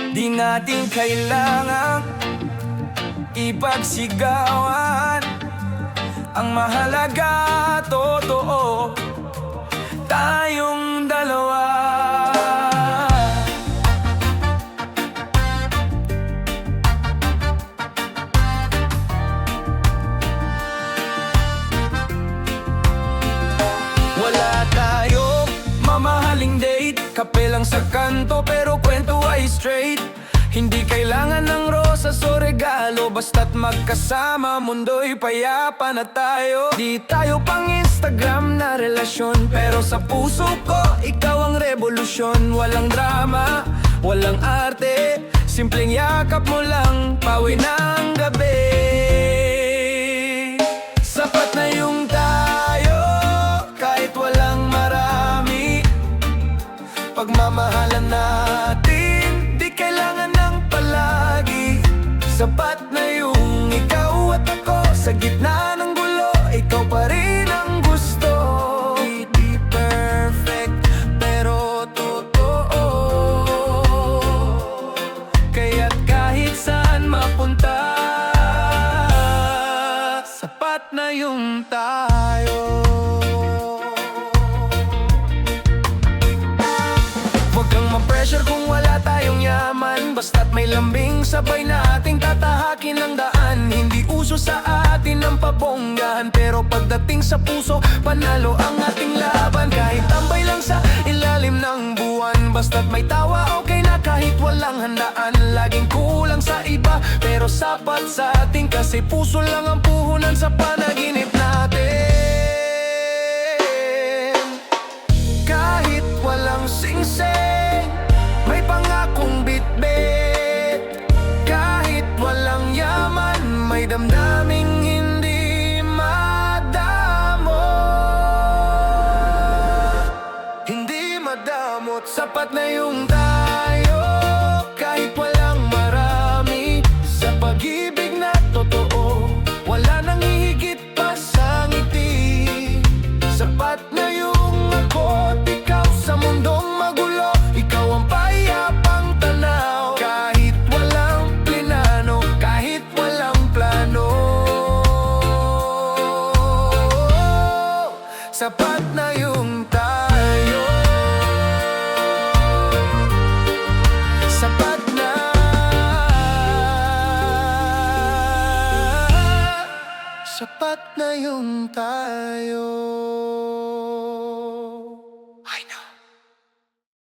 Di natin kailangang ipagsigawan. Ang mahalaga, totoo, tayong dalawa. Wala tayong mamahaling date, kape lang sa kanto pero kwento ay straight. Hindi kailangan ng rosas o regalo, basta't magkasama, mundo'y payapa na tayo. Di tayo pang Instagram na relasyon, pero sa puso ko, ikaw ang revolusyon. Walang drama, walang arte, simpleng yakap mo lang, pawi ng gabi. Sapat na yung tayo, kahit walang marami. Pagmamahalan natin, di kailangan ng palagi. Sapat na yung ikaw at ako, sa gitna ng gulo, ikaw pa rin ang gusto. Di perfect, pero totoo. Kaya't kahit saan mapunta, sapat na yung tayo. Huwag kang ma-pressure kung wala tayong yaman, basta't may lambing, sabay na ating tatahakin ang daan. Hindi uso sa atin ang pabonggahan, pero pagdating sa puso, panalo ang ating laban. Kahit tambay lang sa ilalim ng buwan, basta't may tawa, okay na kahit walang handaan. Laging kulang sa iba, pero sapat sa atin, kasi puso lang ang puhunan sa panaginip natin. Kahit walang singsing, may pangakong bitbit. Kahit walang yaman, may damdaming hindi madamot. Hindi madamot, sapat na yung tayo, kahit walang marami. Sa pag-ibig na totoo, wala nang hihigit pa sa ngiti. Sapat na yung ako't ikaw sa mundong magulo, ikaw ang payapang tanaw. Kahit walang plinano, kahit walang plano, sapat na yung tayo. Sapat na. Sapat na yung tayo.